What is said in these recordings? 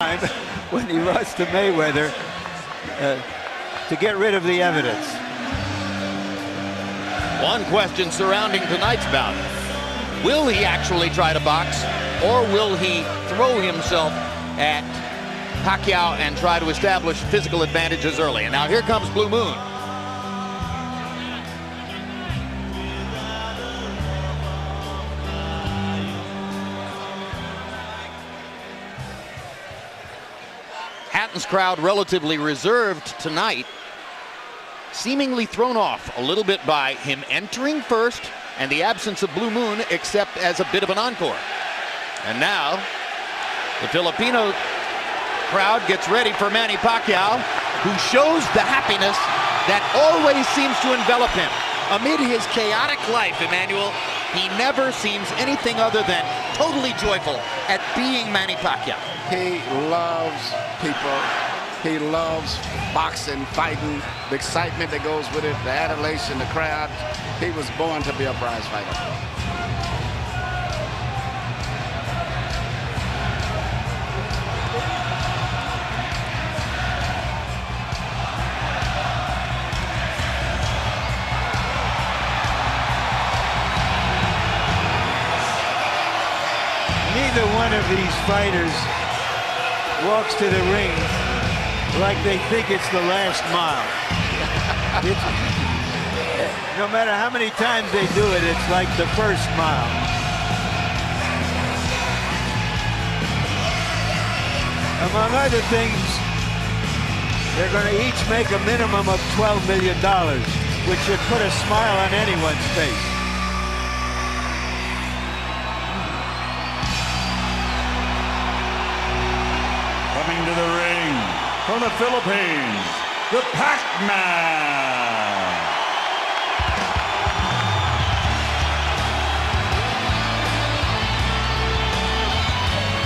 time when he lost to Mayweather to get rid of the evidence. One question surrounding tonight's bout. Will he actually try to box, or will he throw himself at Pacquiao and try to establish physical advantages early? And now here comes Blue Moon. Hatton's crowd relatively reserved tonight, seemingly thrown off a little bit by him entering first and the absence of Blue Moon, except as a bit of an encore. And now the Filipino crowd gets ready for Manny Pacquiao, who shows the happiness that always seems to envelop him. Amid his chaotic life, Emmanuel, he never seems anything other than totally joyful at being Manny Pacquiao. He loves people. He loves boxing, fighting, the excitement that goes with it, the adulation, the crowd. He was born to be a prize fighter. Neither one of these fighters walks to the ring like they think it's the last mile. No matter how many times they do it, it's like the first mile. Among other things, they're going to each make a minimum of $12 million, which should put a smile on anyone's face. Coming to the ring from the Philippines, the Pac-Man.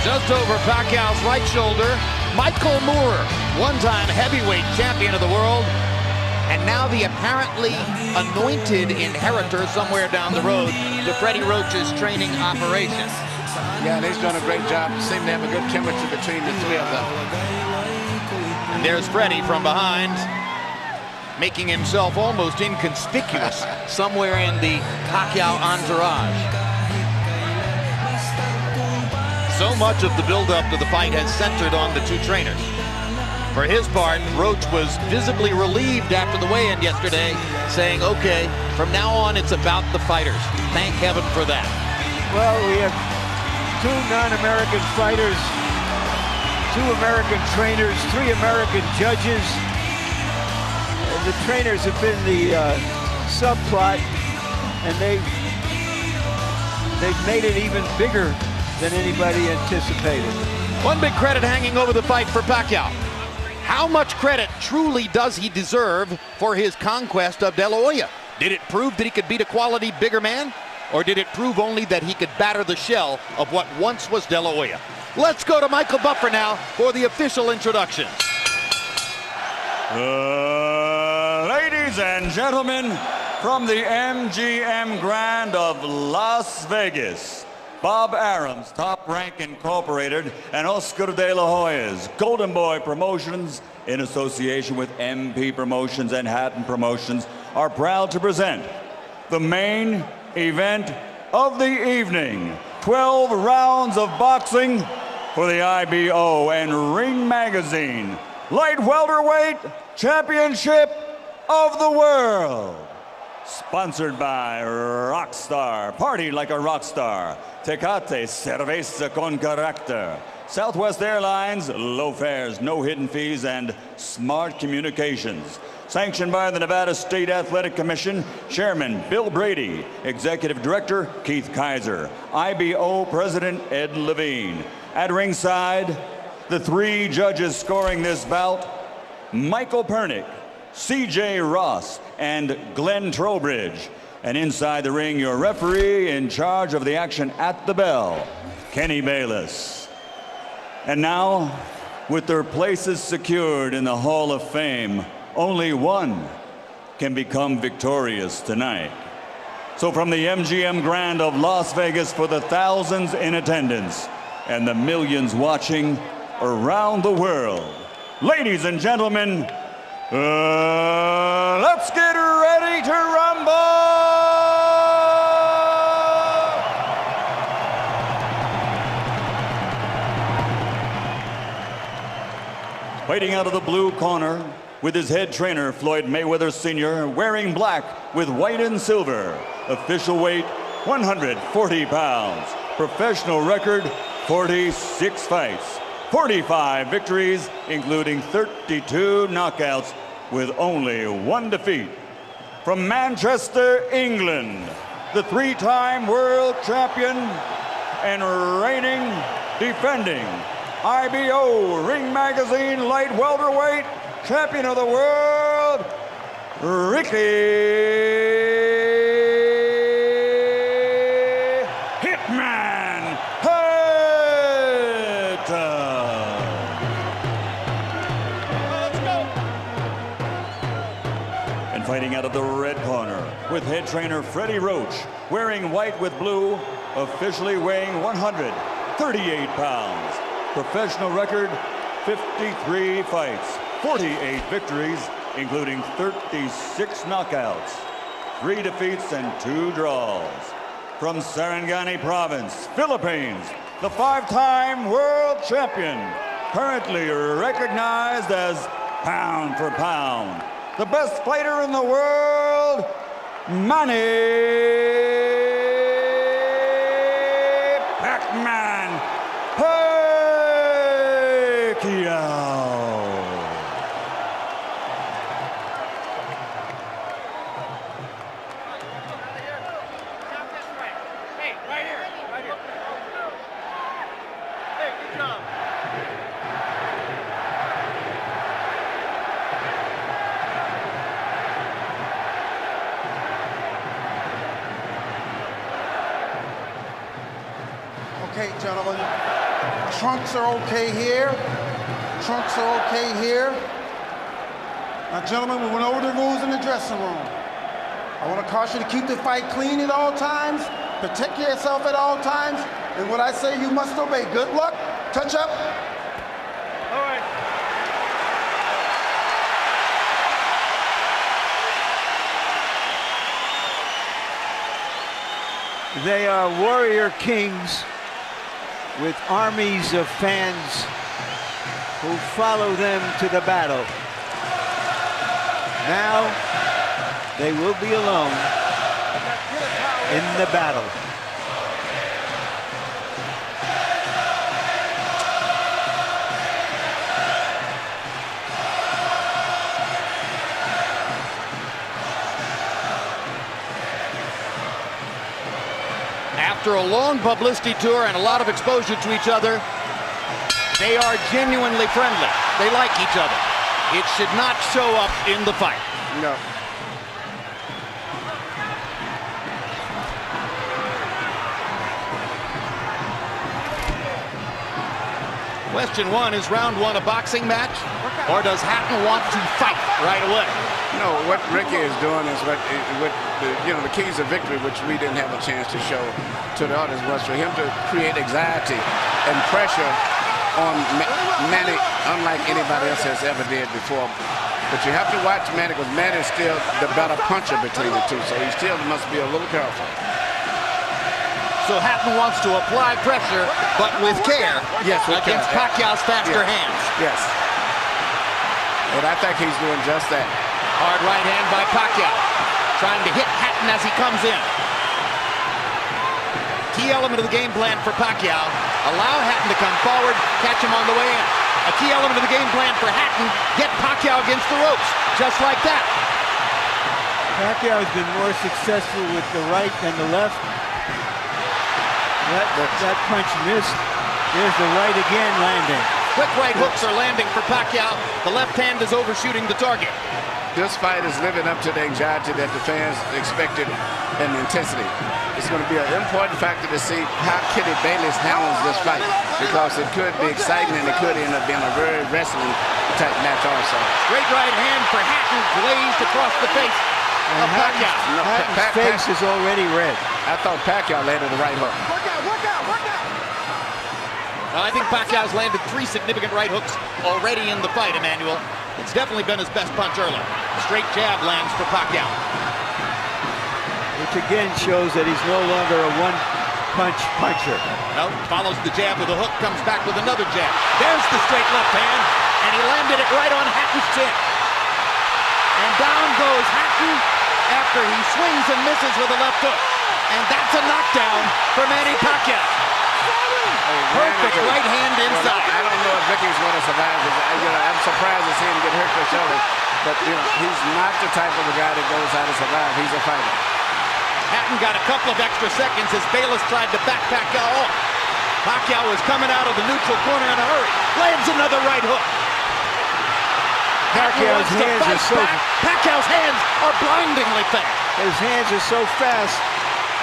Just over Pacquiao's right shoulder, Michael Moore, one-time heavyweight champion of the world, and now the apparently anointed inheritor somewhere down the road to Freddie Roach's training operation. Yeah, and he's done a great job. Seem to have a good chemistry between the three of them. And there's Freddie from behind, making himself almost inconspicuous somewhere in the Pacquiao entourage. So much of the build-up to the fight has centered on the two trainers. For his part, Roach was visibly relieved after the weigh-in yesterday, saying, okay, from now on it's about the fighters. Thank heaven for that. Well, we have two non-American fighters, two American trainers, three American judges. The trainers have been the subplot, and they've made it even bigger than anybody anticipated. One big credit hanging over the fight for Pacquiao. How much credit truly does he deserve for his conquest of De La Hoya? Did it prove that he could beat a quality bigger man? Or did it prove only that he could batter the shell of what once was De La Hoya? Let's go to Michael Buffer now for the official introduction. Ladies and gentlemen, from the MGM Grand of Las Vegas, Bob Arum's Top Rank Incorporated and Oscar De La Hoya's Golden Boy Promotions, in association with MP Promotions and Hatton Promotions, are proud to present the main event of the evening. 12 rounds of boxing for the IBO and Ring Magazine Light Welterweight Championship of the World. Sponsored by Rockstar, party like a rock star. Tecate, cerveza con carácter. Southwest Airlines, low fares, no hidden fees, and smart communications. Sanctioned by the Nevada State Athletic Commission, Chairman Bill Brady, Executive Director Keith Kaiser, IBO President Ed Levine. At ringside, the three judges scoring this bout, Michael Pernick, C.J. Ross, and Glenn Trowbridge. And inside the ring, your referee in charge of the action at the bell, Kenny Bayless. And now, with their places secured in the Hall of Fame, only one can become victorious tonight. So from the MGM Grand of Las Vegas, for the thousands in attendance and the millions watching around the world. Ladies and gentlemen, let's get ready to rumble! Fighting out of the blue corner with his head trainer, Floyd Mayweather Sr., wearing black with white and silver. Official weight, 140 pounds. Professional record, 46 fights. 45 victories, including 32 knockouts, with only 1 defeat. From Manchester, England, the 3-time world champion and reigning, defending IBO Ring Magazine light welterweight champion of the world, Ricky Hitman Hatton. Let's go. And fighting out of the red corner with head trainer Freddie Roach, wearing white with blue, officially weighing 138 pounds. Professional record, 53 fights, 48 victories, including 36 knockouts, 3 defeats and 2 draws. From Sarangani Province, Philippines, the 5-time world champion, currently recognized as pound for pound, the best fighter in the world, Manny Pacquiao. Okay, gentlemen, trunks are okay here. Trunks are okay here. Now, gentlemen, we went over the rules in the dressing room. I want to caution you to keep the fight clean at all times, protect yourself at all times, and what I say you must obey. Good luck. Touch up. All right. They are warrior kings with armies of fans who follow them to the battle. Now they will be alone in the battle. After a long publicity tour and a lot of exposure to each other, they are genuinely friendly. They like each other. It should not show up in the fight. No. Question 1, is round 1 a boxing match, or does Hatton want to fight right away? No, what Ricky is doing is what the keys of victory, which we didn't have a chance to show to the audience, was for him to create anxiety and pressure on Manny, unlike anybody else has ever did before. But you have to watch Manny, because Manny is still the better puncher between the two, so he still must be a little careful. So Hatton wants to apply pressure, but with care, yes, against Pacquiao's faster hands. Yes. And I think he's doing just that. Hard right hand by Pacquiao, trying to hit Hatton as he comes in. Key element of the game plan for Pacquiao, allow Hatton to come forward, catch him on the way in. A key element of the game plan for Hatton, get Pacquiao against the ropes, just like that. Pacquiao has been more successful with the right than the left. That punch missed. There's the right again landing. Quick right hooks are landing for Pacquiao. The left hand is overshooting the target. This fight is living up to the anxiety that the fans expected and the intensity. It's going to be an important factor to see how Kitty Bayless handles this fight, because it could be exciting and it could end up being a very wrestling type match also. Straight right hand for Hatton, glazed across the face of Pacquiao. Hatton's face is already red. I thought Pacquiao landed the right hook. Work out, work out, work out. Well, I think Pacquiao's landed 3 significant right hooks already in the fight, Emmanuel. It's definitely been his best punch early. Straight jab lands for Pacquiao. Which again shows that he's no longer a one-punch puncher. No, follows the jab with a hook, comes back with another jab. There's the straight left hand, and he landed it right on Hatton's chin. And down goes Hatton after he swings and misses with a left hook. And that's a knockdown for Manny Pacquiao. Perfect right hand inside. Well, I don't know if Ricky's going to survive. I'm surprised to see him get hurt for shoulder. But, he's not the type of a guy that goes out to survive. He's a fighter. Hatton got a couple of extra seconds as Bayless tried to back Pacquiao off. Pacquiao was coming out of the neutral corner in a hurry. Lands another right hook. Pacquiao's hands are so Pacquiao's hands are blindingly fast. His hands are so fast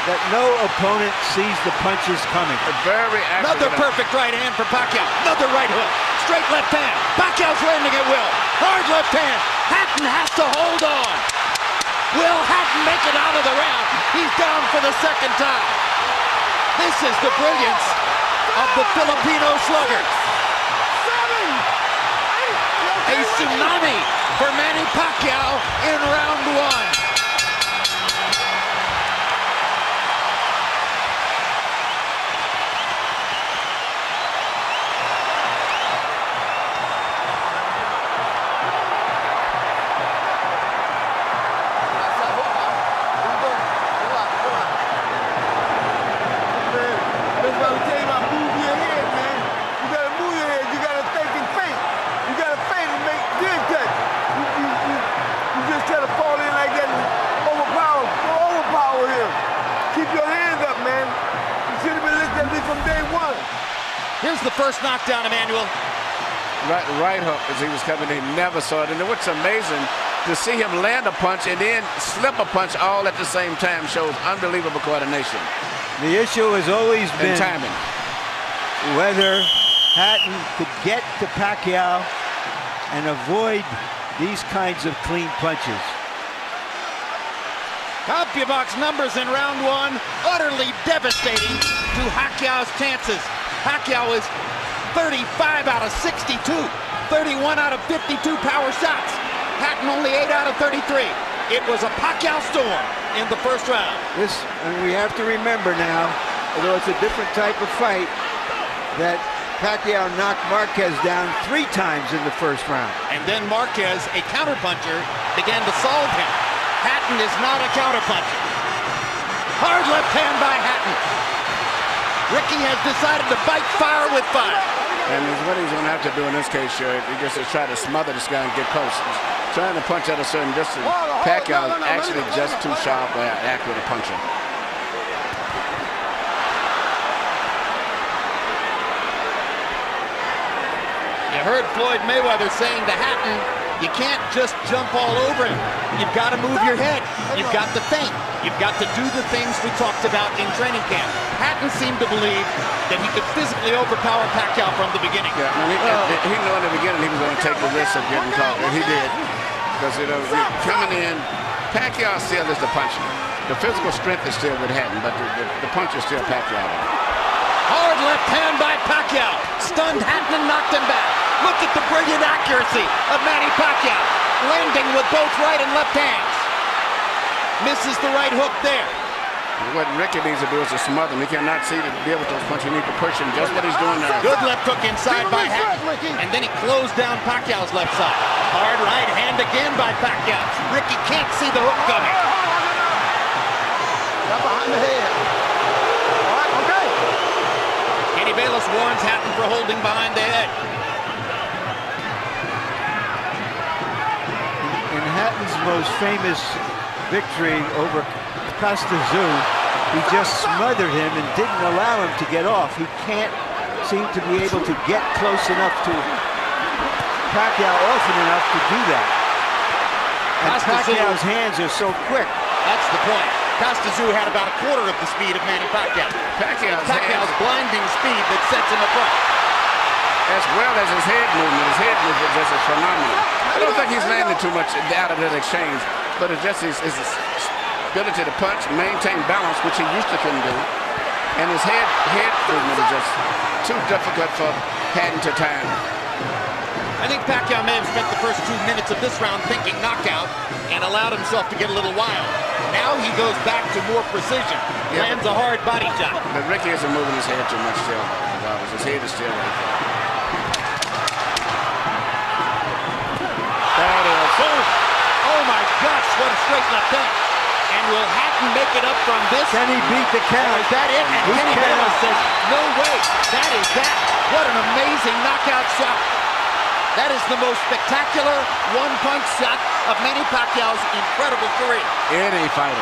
that no opponent sees the punches coming. Very accurate. Another perfect right hand for Pacquiao. Another right hook. Straight left hand. Pacquiao's landing at will. Hard left hand. Hatton has to hold on. Will Hatton make it out of the round? He's down for the second time. This is the brilliance of the Filipino slugger. A tsunami for Manny Pacquiao in round 1. Here's the first knockdown, Emmanuel. Right hook as he was coming in. He never saw it. And what's amazing, to see him land a punch and then slip a punch all at the same time shows unbelievable coordination. The issue has always been timing. Whether Hatton could get to Pacquiao and avoid these kinds of clean punches. CompuBox numbers in round 1 utterly devastating to Pacquiao's chances. Pacquiao is 35 out of 62, 31 out of 52 power shots. Hatton only 8 out of 33. It was a Pacquiao storm in the first round. And we have to remember now, although it's a different type of fight, that Pacquiao knocked Marquez down 3 times in the first round. And then Marquez, a counterpuncher, began to solve him. Hatton is not a counterpuncher. Hard left hand by Hatton. Ricky has decided to fight fire with fire. And what he's going to have to do in this case, he just to try to smother this guy and get close. He's trying to punch at a certain distance. Pacquiao is actually just too sharp or accurate a puncher. You heard Floyd Mayweather saying to Hatton, you can't just jump all over him. You've got to move your head. You've got to think. You've got to do the things we talked about in training camp. Hatton seemed to believe that he could physically overpower Pacquiao from the beginning. Yeah, he knew in the beginning he was going to take the risk of getting caught, and he did. Because, coming in, Pacquiao still is the puncher. The physical strength is still with Hatton, but the punch is still Pacquiao. Hard left hand by Pacquiao. Stunned Hatton and knocked him back. Look at the brilliant accuracy of Manny Pacquiao. Landing with both right and left hands. Misses the right hook there. What Ricky needs to do is to smother him. He cannot see to deal with those punches. He needs to push him. Just what he's doing there. Good left hook inside by Hatton. And then he closed down Pacquiao's left side. Hard right hand again by Pacquiao. Ricky can't see the hook coming. Got behind the head. All right, okay. Kenny Bayless warns Hatton for holding behind the head. In Hatton's most famous victory over Costa, he just smothered him and didn't allow him to get off. He can't seem to be able to get close enough to Pacquiao often enough to do that. And Pacquiao's hands are so quick. That's the point. Costa had about a quarter of the speed of Manny Pacquiao. Pacquiao's blinding speed that sets him apart. As well as his head movement. His head movement is just phenomenal. I don't think he's landed too much out of that exchange, but it's just his ability to punch, maintain balance, which he used to couldn't do. And his head movement is just too difficult for Hatton to time. I think Pacquiao may have spent the first 2 minutes of this round thinking knockout and allowed himself to get a little wild. Now he goes back to more precision. Lands a hard body shot. But Ricky isn't moving his head too much still. His head is still right there. That is. Boom! Oh my gosh, what a straight left hand. And will Hatton make it up from this? Can he beat the count? Is that it? And Kenny Bayless says, no way. That is that. What an amazing knockout shot. That is the most spectacular one-punch shot of Manny Pacquiao's incredible career. Any fighter.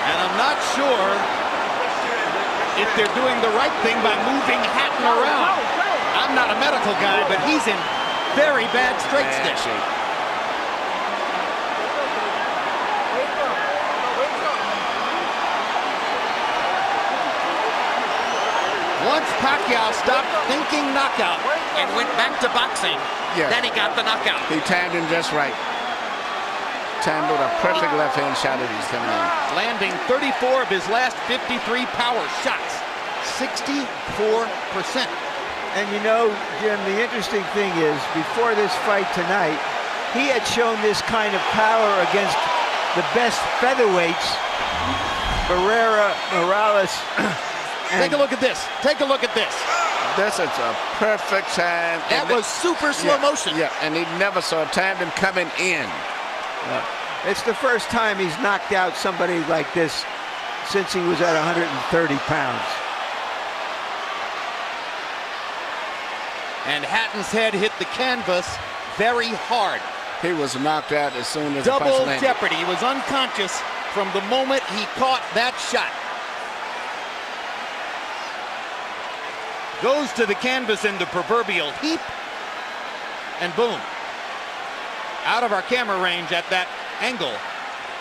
And I'm not sure if they're doing the right thing by moving Hatton around. I'm not a medical guy, but he's in very bad straight stick. Once Pacquiao stopped thinking knockout and went back to boxing, then he got the knockout. He timed him just right. Timed with a perfect left-hand shot that he's coming in. Landing 34 of his last 53 power shots. 64%. And you know, Jim, the interesting thing is, before this fight tonight, he had shown this kind of power against the best featherweights, Barrera, Morales. Take a look at this. Take a look at this. This is a perfect time. That was super slow motion. Yeah, and he never saw timed him coming in. It's the first time he's knocked out somebody like this since he was at 130 pounds. And Hatton's head hit the canvas very hard. He was knocked out as soon as the punch Double landed. jeopardy. He was unconscious from the moment he caught that shot. Goes to the canvas in the proverbial heap, and boom. Out of our camera range at that angle,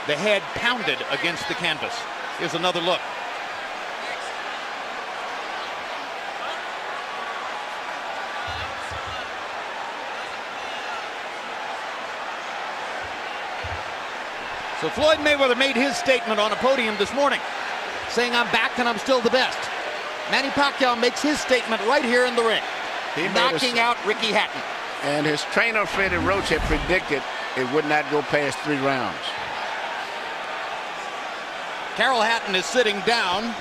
the head pounded against the canvas. Here's another look. So Floyd Mayweather made his statement on a podium this morning, saying, I'm back and I'm still the best. Manny Pacquiao makes his statement right here in the ring, knocking out Ricky Hatton. And his trainer, Freddie Roach, had predicted it would not go past 3 rounds. Carol Hatton is sitting down.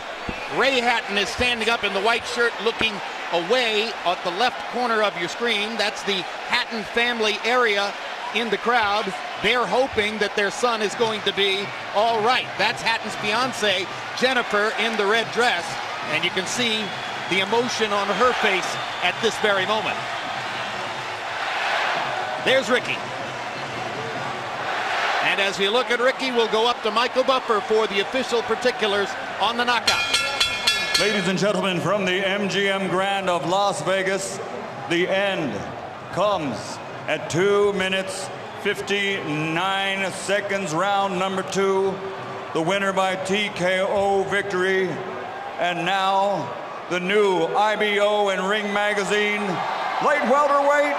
Ray Hatton is standing up in the white shirt looking away at the left corner of your screen. That's the Hatton family area in the crowd. They're hoping that their son is going to be all right. That's Hatton's fiance, Jennifer, in the red dress. And you can see the emotion on her face at this very moment. There's Ricky. And as we look at Ricky, we'll go up to Michael Buffer for the official particulars on the knockout. Ladies and gentlemen, from the MGM Grand of Las Vegas, the end comes at 2 minutes, 59 seconds, round number 2. The winner by TKO victory. And now, the new IBO and Ring Magazine light welterweight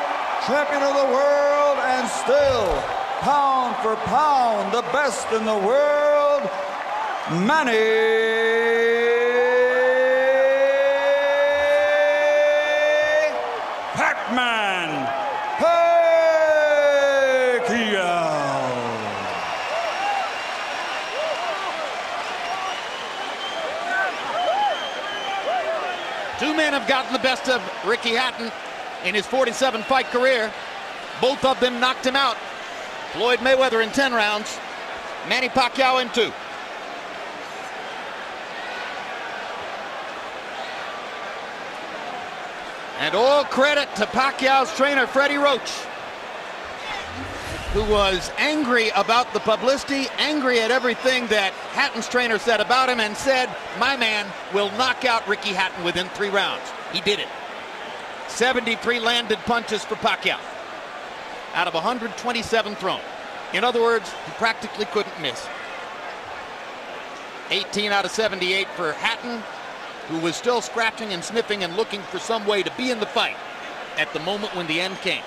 champion of the world, and still, pound for pound, the best in the world, Manny Pac-Man Pacquiao. Two men have gotten the best of Ricky Hatton in his 47-fight career. Both of them knocked him out. Floyd Mayweather in 10 rounds, Manny Pacquiao in 2. And all credit to Pacquiao's trainer, Freddie Roach, who was angry about the publicity, angry at everything that Hatton's trainer said about him, and said, my man will knock out Ricky Hatton within 3 rounds. He did it. 73 landed punches for Pacquiao out of 127 thrown. In other words, he practically couldn't miss. 18 out of 78 for Hatton, who was still scratching and sniffing and looking for some way to be in the fight at the moment when the end came.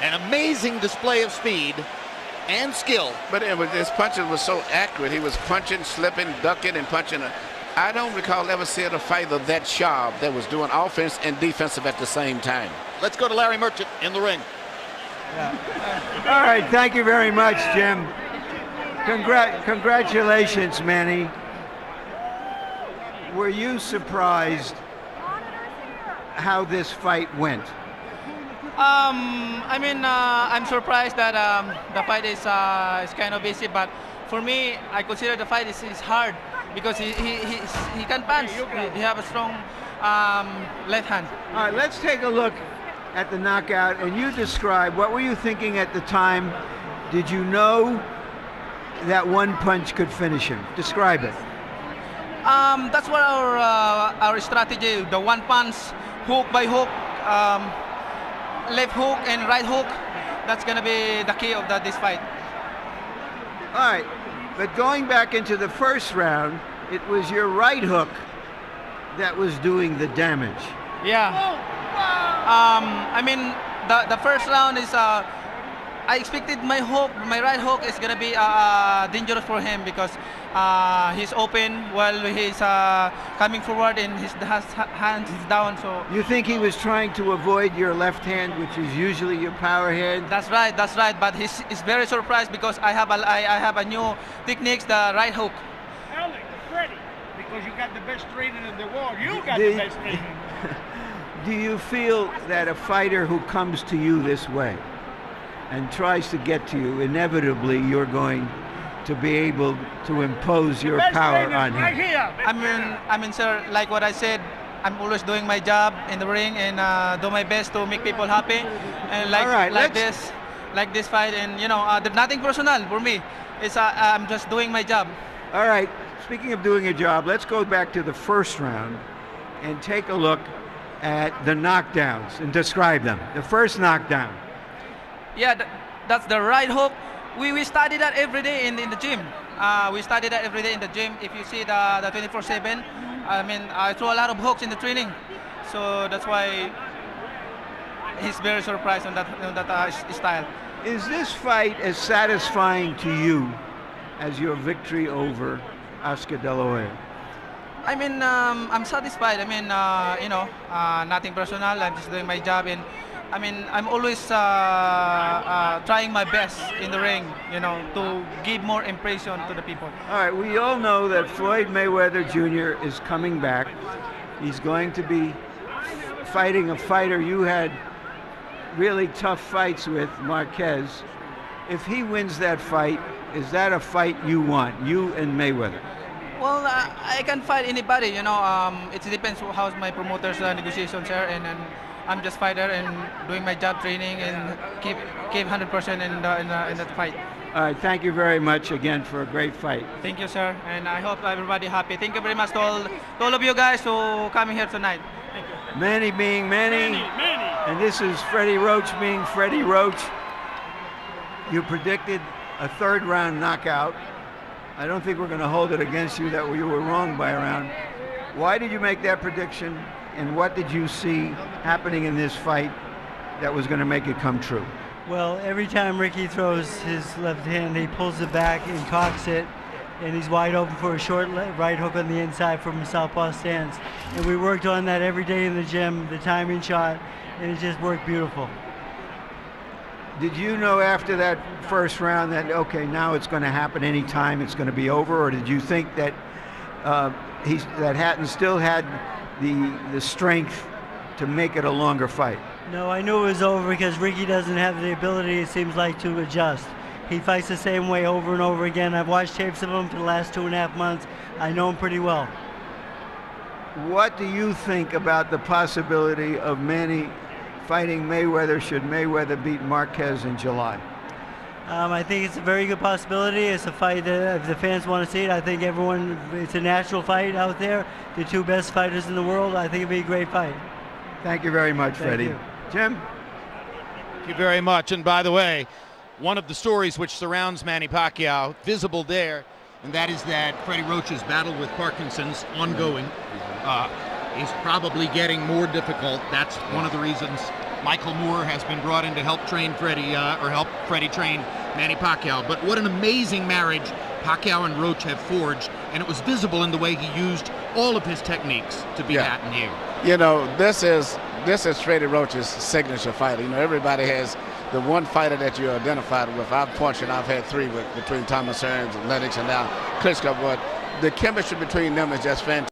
An amazing display of speed and skill. But his punches were so accurate. He was punching, slipping, ducking, and punching. I don't recall ever seeing a fighter that sharp that was doing offense and defensive at the same time. Let's go to Larry Merchant in the ring. All right, thank you very much, Jim. Congratulations, Manny. Were you surprised how this fight went? I mean, I'm surprised that the fight is kind of easy, but for me, I consider the fight is hard because he can punch. He have a strong left hand. All right, let's take a look at the knockout, and you describe, what were you thinking at the time? Did you know that one punch could finish him? Describe it. That's what our strategy, the one punch, hook by hook, left hook and right hook. That's gonna be the key of this fight. All right, but going back into the first round, it was your right hook that was doing the damage. Yeah. I mean, the first round is, I expected my right hook is gonna be dangerous for him because he's open while he's coming forward and his hands is down. So you think he was trying to avoid your left hand, which is usually your power hand? That's right. But he's very surprised because I have a new techniques, the right hook. Alex, Freddie, because you got the best training in the world. You got the best training. Do you feel that a fighter who comes to you this way and tries to get to you, inevitably you're going to be able to impose your power on him? Right here. I mean, sir, like what I said, I'm always doing my job in the ring and do my best to make people happy. And like this fight, and you know, there's nothing personal for me. It's I'm just doing my job. All right. Speaking of doing a job, let's go back to the first round and take a look at the knockdowns and describe them. The first knockdown. Yeah, that's the right hook. We study that every day in the gym. We study that every day in the gym. If you see the 24/7, I mean, I throw a lot of hooks in the training, so that's why he's very surprised on that style. Is this fight as satisfying to you as your victory over Oscar De La Hoya? I mean, I'm satisfied. I mean, you know, nothing personal. I'm just doing my job, and I mean, I'm always trying my best in the ring, you know, to give more impression to the people. All right, we all know that Floyd Mayweather Jr. is coming back. He's going to be fighting a fighter you had really tough fights with, Marquez. If he wins that fight, is that a fight you want, you and Mayweather? Well, I can fight anybody, you know. It depends how's my promoter's negotiations are, and I'm just fighter and doing my job, training, and keep 100% in that fight. All right, thank you very much again for a great fight. Thank you, sir, and I hope everybody happy. Thank you very much to all of you guys who coming here tonight. Thank you. Manny being Manny, and this is Freddie Roach being Freddie Roach. You predicted a third round knockout. I don't think we're going to hold it against you that you were wrong by a round. Why did you make that prediction, and what did you see happening in this fight that was going to make it come true? Well, every time Ricky throws his left hand, he pulls it back and cocks it, and he's wide open for a short right hook on the inside from a southpaw stance. And we worked on that every day in the gym, the timing shot, and it just worked beautiful. Did you know after that first round that, okay, now it's going to happen anytime, it's going to be over, or did you think that that Hatton still had the strength to make it a longer fight? No, I knew it was over because Ricky doesn't have the ability, it seems like, to adjust. He fights the same way over and over again. I've watched tapes of him for the last 2.5 months. I know him pretty well. What do you think about the possibility of Manny fighting Mayweather should Mayweather beat Marquez in July? I think it's a very good possibility. It's a fight that if the fans want to see it, I think everyone, it's a natural fight out there. The two best fighters in the world. I think it'd be a great fight. Thank you very much, Freddie. Thank you. Jim? Thank you very much. And by the way, one of the stories which surrounds Manny Pacquiao, visible there, and that is that Freddie Roach's battle with Parkinson's ongoing is probably getting more difficult. That's one of the reasons Michael Moore has been brought in to help train Freddie, or help Freddie train Manny Pacquiao. But what an amazing marriage Pacquiao and Roach have forged, and it was visible in the way he used all of his techniques to beat Hatton here. You know, this is Freddie Roach's signature fighter. You know, everybody has the one fighter that you're identified with. I've had 3 between Thomas Hearns and Lennox and now Klitschko, but the chemistry between them is just fantastic.